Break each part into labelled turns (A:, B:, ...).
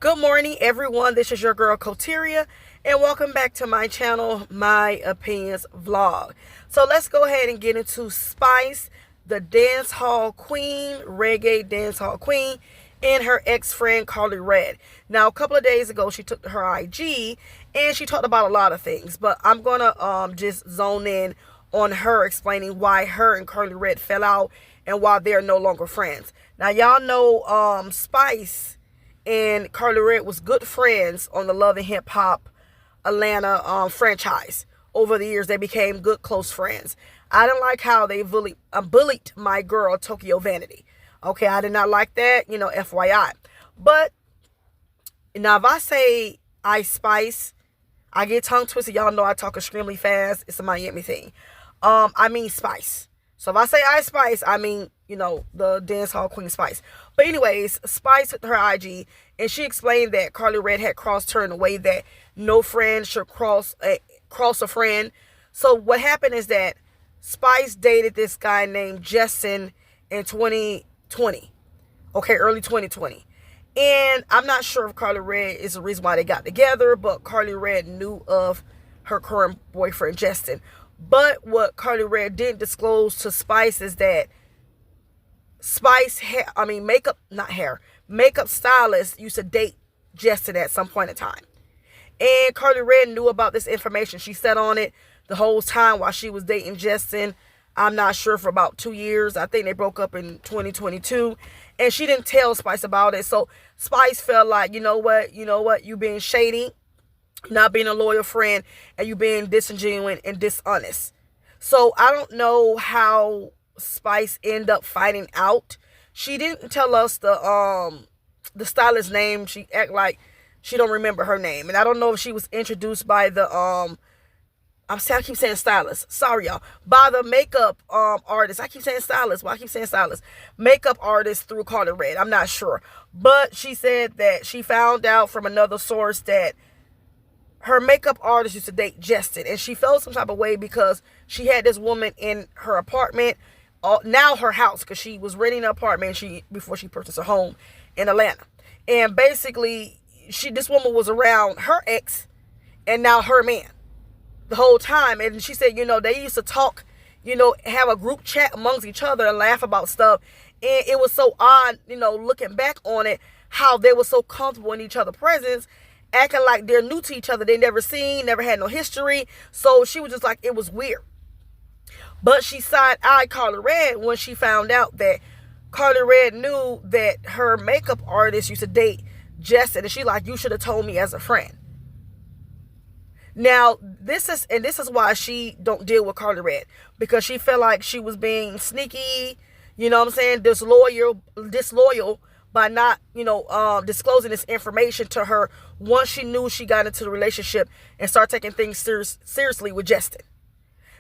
A: Good morning, everyone. This is your girl, Coteria, and welcome back to my channel, My Opinions Vlog. So let's go ahead and get into Spice, the dance hall queen, reggae dance hall queen, and her ex-friend, Karlie Redd. Now, a couple of days ago, she took to her IG, and she talked about a lot of things, but I'm going to just zone in on her explaining why her and Karlie Redd fell out and why they're no longer friends. Now, y'all know Spice and Karlie Redd was good friends on the Love and Hip Hop Atlanta franchise. Over the years, they became good, close friends. I didn't like how they bullied my girl, Tokyo Vanity. Okay, I did not like that, FYI. But now, if I say Spice, I get tongue twisted. Y'all know I talk extremely fast. It's a Miami thing. I mean Spice. So if I say Spice, I mean, the dance hall queen Spice. But anyways, Spice hit her IG, and she explained that Karlie Redd had crossed her in a way that no friend should cross a friend. So what happened is that Spice dated this guy named Justin in 2020. Okay, early 2020. And I'm not sure if Karlie Redd is the reason why they got together, but Karlie Redd knew of her current boyfriend, Justin. But what Karlie Redd didn't disclose to Spice is that Spice, makeup stylist used to date Justin at some point in time. And Karlie Redd knew about this information. She sat on it the whole time while she was dating Justin. I'm not sure, for about 2 years. I think they broke up in 2022. And she didn't tell Spice about it. So Spice felt like, you know what, you being shady, not being a loyal friend, and you being disingenuous and dishonest. So I don't know how Spice ended up finding out. She didn't tell us the stylist's name. She act like she don't remember her name, and I don't know if she was introduced by the I keep saying stylist. Sorry, y'all. By the makeup artist. I keep saying stylist. Why I keep saying stylist? Makeup artist through Karlie Redd. I'm not sure, but she said that she found out from another source that her makeup artist used to date Justin, and she felt some type of way because she had this woman in her apartment, now her house, because she was renting an apartment before she purchased a home in Atlanta. And basically, this woman was around her ex and now her man the whole time. And she said, they used to talk, have a group chat amongst each other and laugh about stuff. And it was so odd, looking back on it, how they were so comfortable in each other's presence, acting like they're new to each other. They never had no history. So she was just like, it was weird. But she side-eyed Karlie Redd when she found out that Karlie Redd knew that her makeup artist used to date Justin. And she like, you should have told me as a friend. Now, this is why she don't deal with Karlie Redd. Because she felt like she was being sneaky, disloyal by not, disclosing this information to her once she knew she got into the relationship and started taking things seriously with Justin.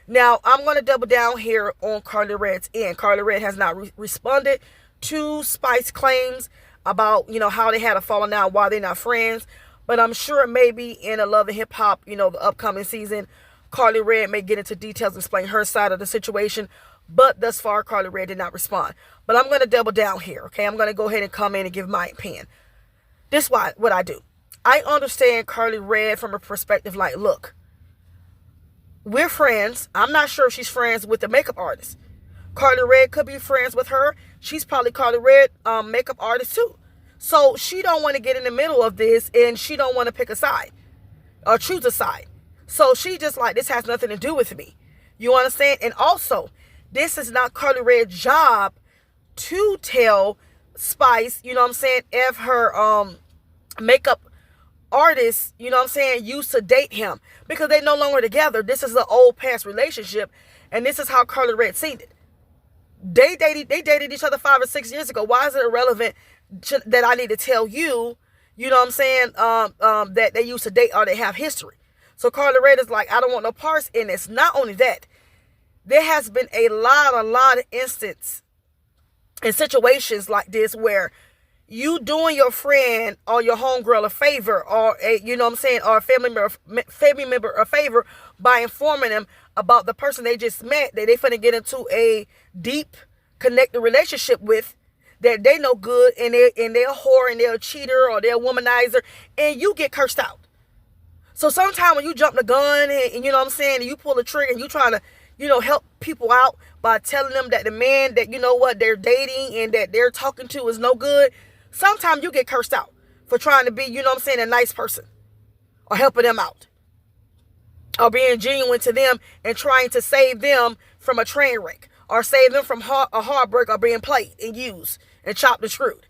A: Now, I'm going to double down here on Karlie Redd's end. Karlie Redd has not responded to Spice claims about, how they had a falling out, why they're not friends. But I'm sure maybe in a Love and Hip Hop, the upcoming season, Karlie Redd may get into details and explain her side of the situation. But thus far, Karlie Redd did not respond. But I'm going to double down here, okay? I'm going to go ahead and come in and give my opinion. This is what I do. I understand Karlie Redd from a perspective like, look, we're friends. I'm not sure if she's friends with the makeup artist. Karlie Redd could be friends with her. She's probably Karlie Redd makeup artist too. So she don't want to get in the middle of this, and she don't want to pick a side or choose a side. So she just like, this has nothing to do with me. You understand? And also, this is not Karlie Redd's job to tell Spice, if her makeup artist, used to date him, because they no longer together. This is an old past relationship, and this is how Karlie Redd seen it. They dated each other 5 or 6 years ago. Why is it irrelevant that I need to tell you, that they used to date or they have history? So Karlie Redd is like, I don't want no parts in this. Not only that, there has been a lot of instances and situations like this where you doing your friend or your homegirl a favor, or or a family member a favor by informing them about the person they just met that they finna get into a deep connected relationship with, that they no good, and they're a whore, and they're a cheater, or they're a womanizer, and you get cursed out. So sometimes when you jump the gun, and you know what I'm saying, and you pull the trigger, and you trying to, help people out by telling them that the man that, they're dating and that they're talking to is no good, sometimes you get cursed out for trying to be, a nice person, or helping them out, or being genuine to them and trying to save them from a train wreck, or save them from a heartbreak, or being played and used and chopped and screwed.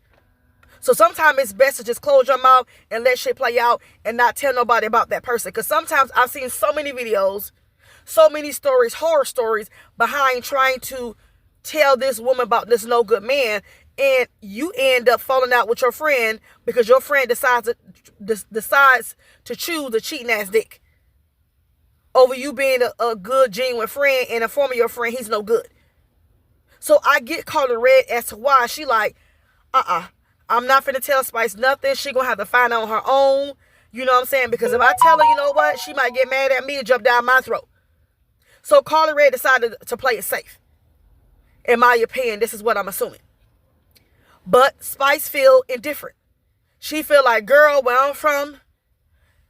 A: So sometimes it's best to just close your mouth and let shit play out and not tell nobody about that person. Because sometimes I've seen so many videos, so many stories, horror stories behind trying to tell this woman about this no good man, and you end up falling out with your friend because your friend decides to choose a cheating ass dick over you being a good, genuine friend and informing your friend he's no good. So I get Karlie Redd as to why she like, I'm not finna tell Spice nothing. She gonna have to find out on her own. You know what I'm saying? Because if I tell her, you know what, she might get mad at me and jump down my throat. So Karlie Redd decided to play it safe. In my opinion, this is what I'm assuming. But Spice feel indifferent. She feel like, girl, where I'm from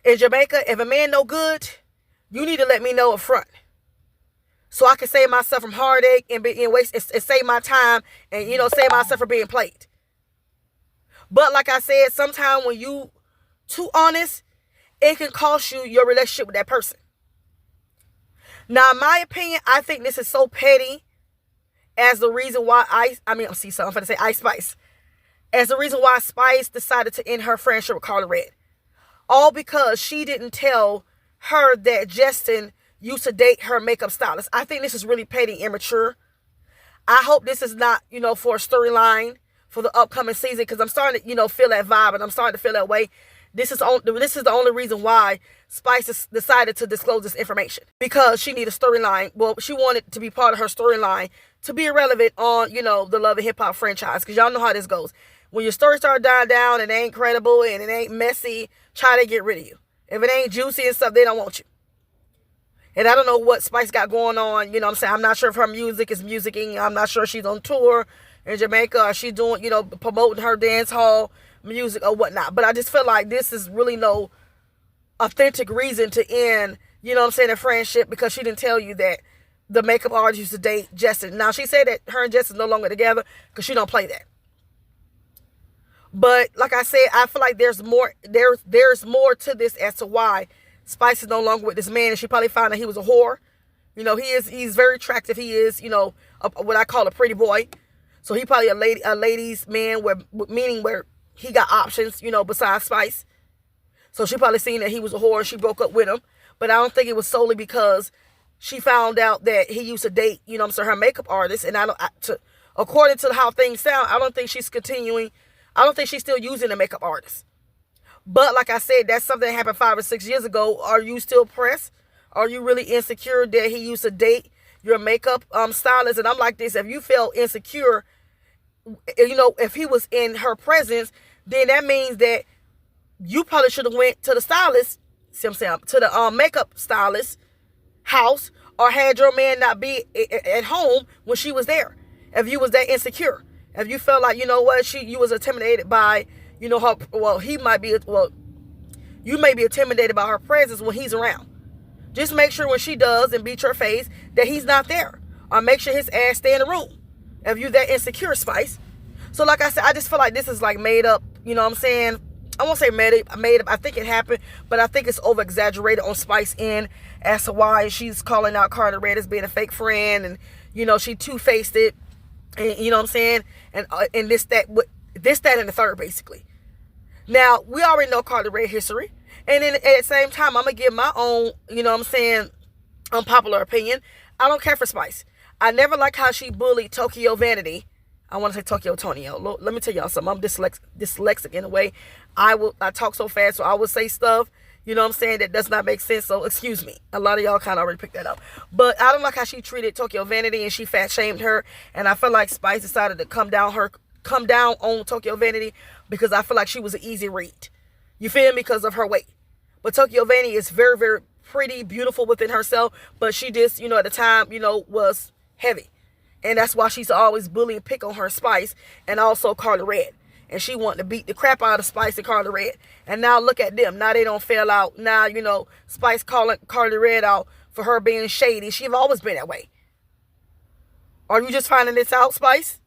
A: in Jamaica, if a man no good, you need to let me know up front, so I can save myself from heartache and waste and save my time and save myself from being played. But like I said, sometimes when you too honest, it can cost you your relationship with that person. Now, in my opinion, I think this is so petty as the reason why I'm going to say Ice Spice. As the reason why Spice decided to end her friendship with Karlie Redd. All because she didn't tell her that Justin used to date her makeup stylist. I think this is really petty, immature. I hope this is not, for a storyline for the upcoming season, because I'm starting to, feel that vibe, and I'm starting to feel that way. This is the only reason why Spice decided to disclose this information, because she needed a storyline. Well, she wanted to be part of her storyline to be irrelevant on, the Love and Hip Hop franchise, because y'all know how this goes. When your story starts dying down and it ain't credible and it ain't messy, try to get rid of you. If it ain't juicy and stuff, they don't want you. And I don't know what Spice got going on. You know what I'm saying? I'm not sure if her music is musicking. I'm not sure if she's on tour in Jamaica, or she's doing, promoting her dance hall music or whatnot. But I just feel like this is really no authentic reason to end, a friendship, because she didn't tell you that the makeup artist used to date Justin. Now, she said that her and Justin no longer together because she don't play that. But like I said, I feel like there's more to this as to why Spice is no longer with this man, and she probably found out he was a whore. He's very attractive. He is, what I call a pretty boy. So he probably a ladies man, meaning where he got options, besides Spice. So she probably seen that he was a whore and she broke up with him. But I don't think it was solely because she found out that he used to date, her makeup artist. And according to how things sound, I don't think she's continuing. I don't think she's still using a makeup artist. But like I said, that's something that happened 5 or 6 years ago. Are you still pressed? Are you really insecure that he used to date your makeup stylist? And I'm like this: if you felt insecure, if he was in her presence, then that means that you probably should have went to the stylist, to the makeup stylist house, or had your man not be at home when she was there. If you was that insecure, if you felt like, you was intimidated by, her, you may be intimidated by her presence when he's around. Just make sure when she does and beat your face that he's not there, or make sure his ass stay in the room. If you that insecure, Spice. So like I said, I just feel like this is like made up, I won't say made up. I think it happened, but I think it's over exaggerated on Spice's end as to why she's calling out Karlie Redd as being a fake friend, and she two-faced it, and and this, that, and the third, basically. Now, we already know Karlie Redd history, and then at the same time, I'm gonna give my own, unpopular opinion. I don't care for Spice. I never liked how she bullied Tokyo Vanity. I want to say Tokyo Tonio. Let me tell y'all something. I'm dyslexic in a way. I talk so fast, so I will say stuff, that does not make sense. So excuse me. A lot of y'all kind of already picked that up. But I don't like how she treated Tokyo Vanity, and she fat shamed her. And I feel like Spice decided to come down on Tokyo Vanity because I feel like she was an easy read. You feel me? Because of her weight. But Tokyo Vanity is very, very pretty, beautiful within herself. But she just, at the time, was heavy. And that's why she's always bully and pick on her Spice and also Karlie Redd. And she wanted to beat the crap out of Spice and Karlie Redd. And now look at them. Now they don't fail out. Now, Spice calling Karlie Redd out for her being shady. She's always been that way. Are you just finding this out, Spice?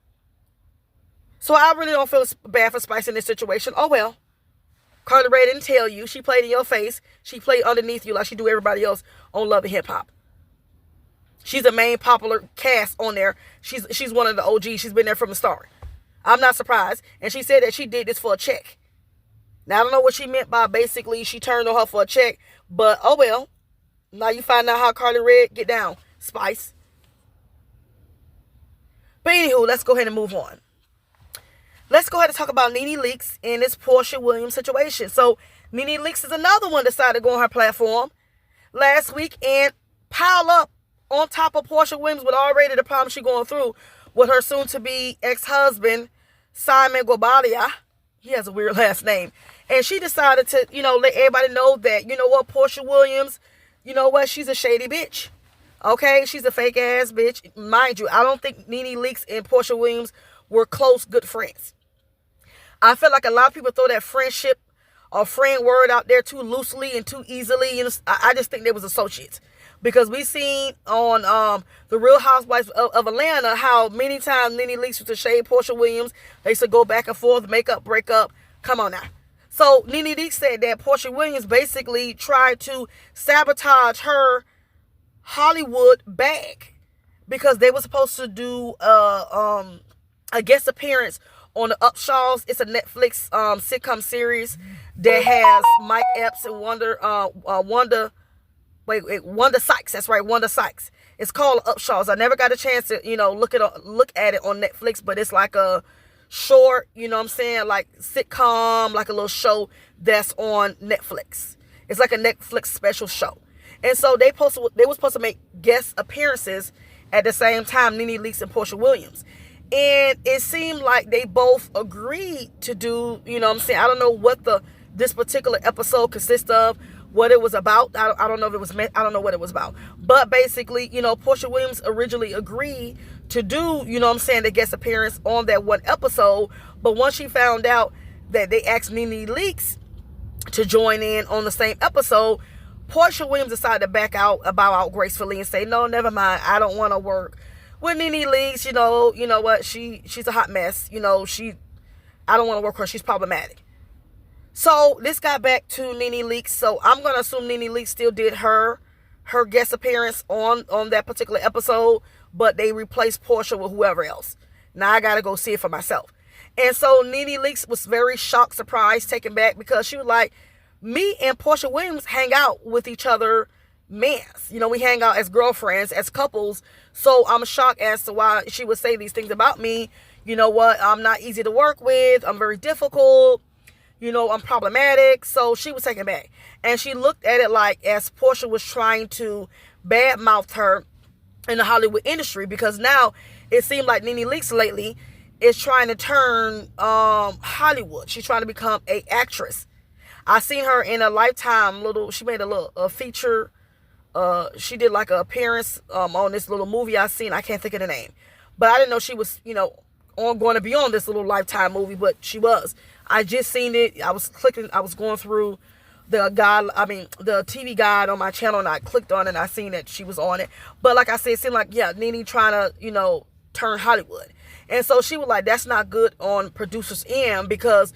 A: So I really don't feel bad for Spice in this situation. Oh, well. Karlie Redd didn't tell you. She played in your face. She played underneath you like she do everybody else on Love and Hip Hop. She's the main popular cast on there. She's one of the OGs. She's been there from the start. I'm not surprised. And she said that she did this for a check. Now, I don't know what she meant by basically she turned on her for a check. But, oh well. Now you find out how Karlie Redd get down, Spice. But anywho, let's go ahead and move on. Let's go ahead and talk about Nene Leakes and this Porsha Williams situation. So, Nene Leakes is another one decided to go on her platform last week and pile up on top of Porsha Williams with already the problem she's going through with her soon-to-be ex-husband, Simon Gobalia. He has a weird last name. And she decided to, let everybody know that, Porsha Williams, she's a shady bitch. Okay? She's a fake-ass bitch. Mind you, I don't think Nene Leakes and Porsha Williams were close, good friends. I feel like a lot of people throw that friendship or friend word out there too loosely and too easily. I just think they was associates. Because we seen on the Real Housewives of Atlanta how many times Nene Leakes used to shade Porsha Williams. They used to go back and forth, make up, break up. Come on now. So Nene Leakes said that Porsha Williams basically tried to sabotage her Hollywood bag because they were supposed to do a guest appearance on the Upshaws. It's a Netflix sitcom series that has Mike Epps and Wanda Sykes. That's right, Wanda Sykes. It's called Upshaws. I never got a chance to, look at it on Netflix, but it's like a short, like sitcom, like a little show that's on Netflix. It's like a Netflix special show. And so they were supposed to make guest appearances at the same time, Nene Leakes and Porsha Williams. And it seemed like they both agreed to do, I don't know what this particular episode consists of, what it was about. I don't know if it was meant. I don't know what it was about. But basically, Porsha Williams originally agreed to do, the guest appearance on that one episode. But once she found out that they asked Nene Leakes to join in on the same episode, Porsha Williams decided to bow out gracefully and say, no, never mind. I don't want to work with Nene Leakes. You know what? She's a hot mess. I don't want to work with her. She's problematic. So this got back to Nene Leakes. So I'm going to assume Nene Leakes still did her guest appearance on that particular episode, but they replaced Porsha with whoever else. Now I got to go see it for myself. And so Nene Leakes was very shocked, surprised, taken back because she was like, me and Porsha Williams hang out with each other mans. We hang out as girlfriends, as couples. So I'm shocked as to why she would say these things about me. You know what? I'm not easy to work with. I'm very difficult. I'm problematic. So she was taken back. And she looked at it like as Porsha was trying to badmouth her in the Hollywood industry, because now it seemed like Nene Leakes lately is trying to turn Hollywood. She's trying to become a actress. I seen her in a Lifetime she made a feature. She did like an appearance on this little movie I seen. I can't think of the name. But I didn't know she was, going to be on this little Lifetime movie, but she was. I just seen it. I was going through the TV guide on my channel, and I clicked on it and I seen that she was on it. But like I said, it seemed like, Nene trying to, turn Hollywood. And so she was like, that's not good on producers' end, because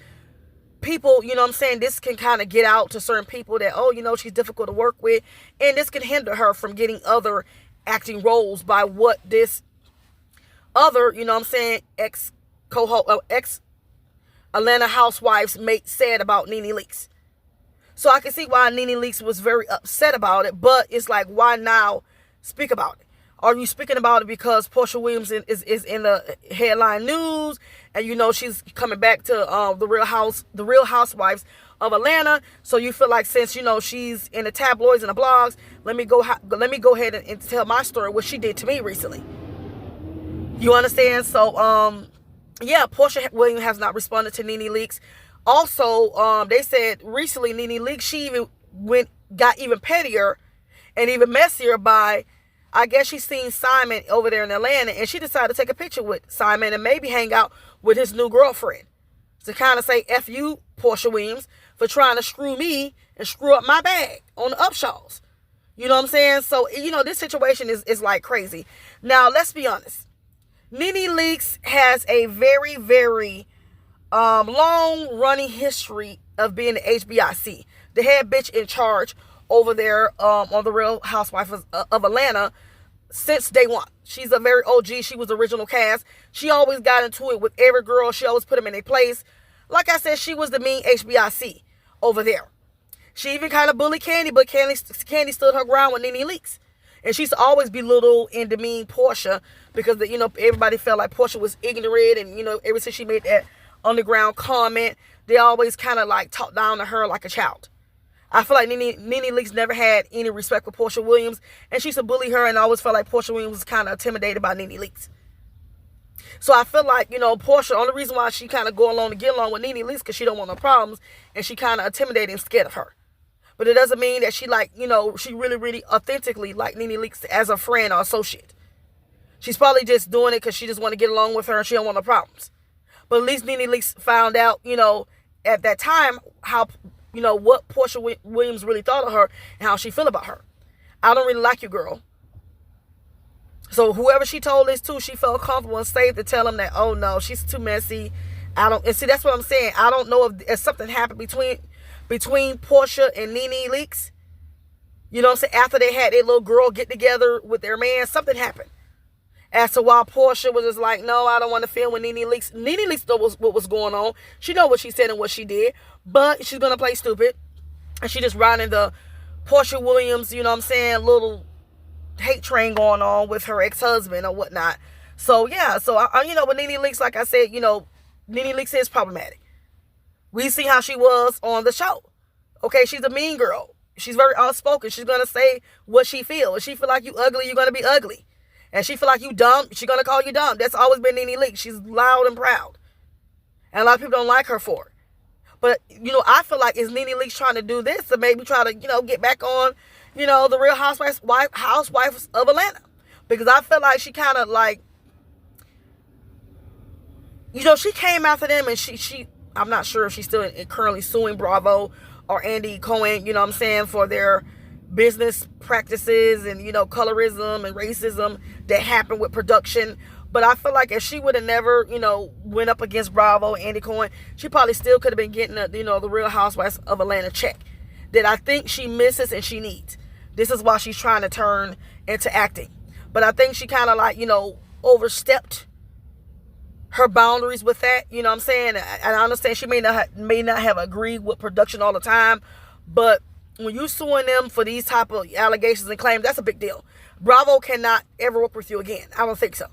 A: people, this can kind of get out to certain people that, she's difficult to work with. And this can hinder her from getting other acting roles by what this other, ex Atlanta Housewives said about Nene Leakes. So I can see why Nene Leakes was very upset about it, but it's like, why now speak about it? Are you speaking about it because Porsha Williams is in the headline news, and she's coming back to the Real Housewives of Atlanta? So you feel like, since she's in the tabloids and the blogs, let me go ahead and tell my story, what she did to me recently. You understand? So Porsha Williams has not responded to Nene Leakes. Also, they said recently Nene Leakes, she even got even pettier and even messier by I guess she's seen Simon over there in Atlanta, and she decided to take a picture with Simon and maybe hang out with his new girlfriend. To kind of say, F you, Porsha Williams, for trying to screw me and screw up my bag on the Upshaws. You know what I'm saying? So, this situation is like crazy. Now, let's be honest. Nene Leakes has a very, very long-running history of being the HBIC, the head bitch in charge over there on The Real Housewives of Atlanta since day one. She's a very OG. She was the original cast. She always got into it with every girl. She always put them in their place. Like I said, she was the mean HBIC over there. She even kind of bullied Candy, but Candy stood her ground with Nene Leakes. And she used to always belittle and demean Porsha because, everybody felt like Porsha was ignorant. And, ever since she made that underground comment, they always kind of like talked down to her like a child. I feel like Nene Leakes never had any respect for Porsha Williams. And she used to bully her, and I always felt like Porsha Williams was kind of intimidated by Nene Leakes. So I feel like, Porsha, only reason why she kind of go along to get along with Nene Leakes because she don't want no problems. And she kind of intimidated and scared of her. But it doesn't mean that she she really, really authentically like Nene Leakes as a friend or associate. She's probably just doing it because she just want to get along with her and she don't want no problems. But at least Nene Leakes found out, at that time, how, what Porsha Williams really thought of her and how she feel about her. I don't really like you, girl. So whoever she told this to, she felt comfortable and safe to tell him that, oh no, she's too messy. And see, that's what I'm saying. I don't know if something happened between Porsha and Nene Leakes. You know what I'm saying? After they had their little girl get together with their man, something happened. As to why Porsha was just like, no, I don't want to film with Nene Leakes. Nene Leakes knows what was going on. She know what she said and what she did. But she's going to play stupid. And she just riding the Porsha Williams, little hate train going on with her ex-husband or whatnot. So, yeah. So, with Nene Leakes, like I said, Nene Leakes is problematic. We see how she was on the show. Okay, she's a mean girl. She's very outspoken. She's going to say what she feels. If she feel like you ugly, you're going to be ugly. And she feel like you dumb, she's going to call you dumb. That's always been Nene Leakes. She's loud and proud. And a lot of people don't like her for it. But, I feel like is Nene Leakes trying to do this to maybe try to, get back on, the Real Housewives of Atlanta. Because I feel like she kind of like, she came after them and she I'm not sure if she's still currently suing Bravo or Andy Cohen, for their business practices and, colorism and racism that happened with production. But I feel like if she would have never, went up against Bravo and Andy Cohen, she probably still could have been getting, the Real Housewives of Atlanta check that I think she misses and she needs. This is why she's trying to turn into acting. But I think she kind of like, overstepped her boundaries with that, And I understand she may not have agreed with production all the time, but when you suing them for these type of allegations and claims, that's a big deal. Bravo cannot ever work with you again. I don't think so.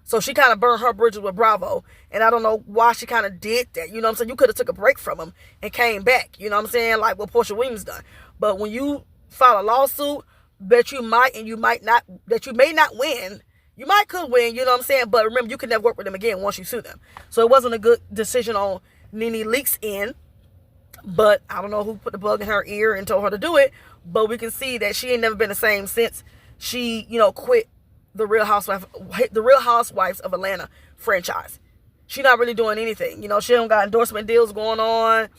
A: So she kind of burned her bridges with Bravo, and I don't know why she kind of did that. You could have took a break from them and came back. Like what Porsha Williams done. But when you file a lawsuit that you may not win. You might could win, but remember, you can never work with them again once you sue them. So it wasn't a good decision on Nene Leakes' end, but I don't know who put the bug in her ear and told her to do it, but we can see that she ain't never been the same since she, quit the Real Housewives of Atlanta franchise. She not really doing anything. She don't got endorsement deals going on.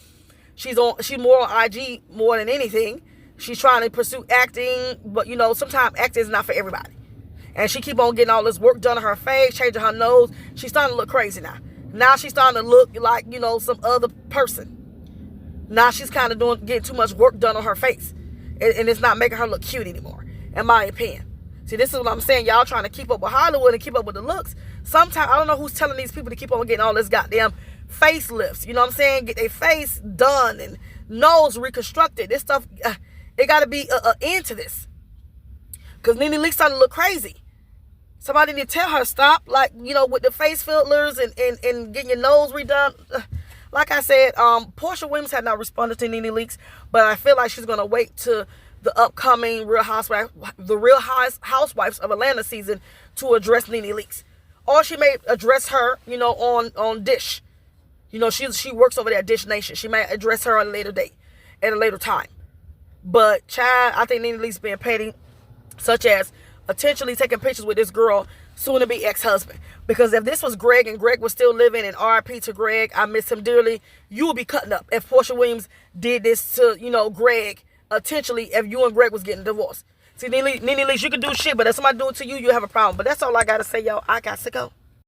A: She's more on IG more than anything. She's trying to pursue acting, but sometimes acting is not for everybody. And she keep on getting all this work done on her face, changing her nose. She's starting to look crazy now. Now she's starting to look like, some other person. Now she's kind of getting too much work done on her face. And it's not making her look cute anymore, in my opinion. See, this is what I'm saying. Y'all trying to keep up with Hollywood and keep up with the looks. Sometimes, I don't know who's telling these people to keep on getting all this goddamn facelifts. You know what I'm saying? Get their face done and nose reconstructed. This stuff, it got to be an end to this. Because Nene Leakes starting to look crazy. Somebody need to tell her, stop, with the face fillers and getting your nose redone. Like I said, Porsha Williams had not responded to Nene Leakes, but I feel like she's going to wait to the upcoming Real Housewives of Atlanta season to address Nene Leakes. Or she may address her, on Dish. She works over there at Dish Nation. She may address her at a later date, at a later time. But, child, I think Nene Leakes being petty, such as potentially taking pictures with this girl, soon to be ex-husband. Because if this was Greg and Greg was still living, and RIP to Greg, I miss him dearly, you would be cutting up. If Porsha Williams did this to, you know, Greg, potentially if you and Greg was getting divorced. See, Nene Leakes, you can do shit, but if somebody do it to you, you have a problem. But that's all I got to say, y'all. I got to go.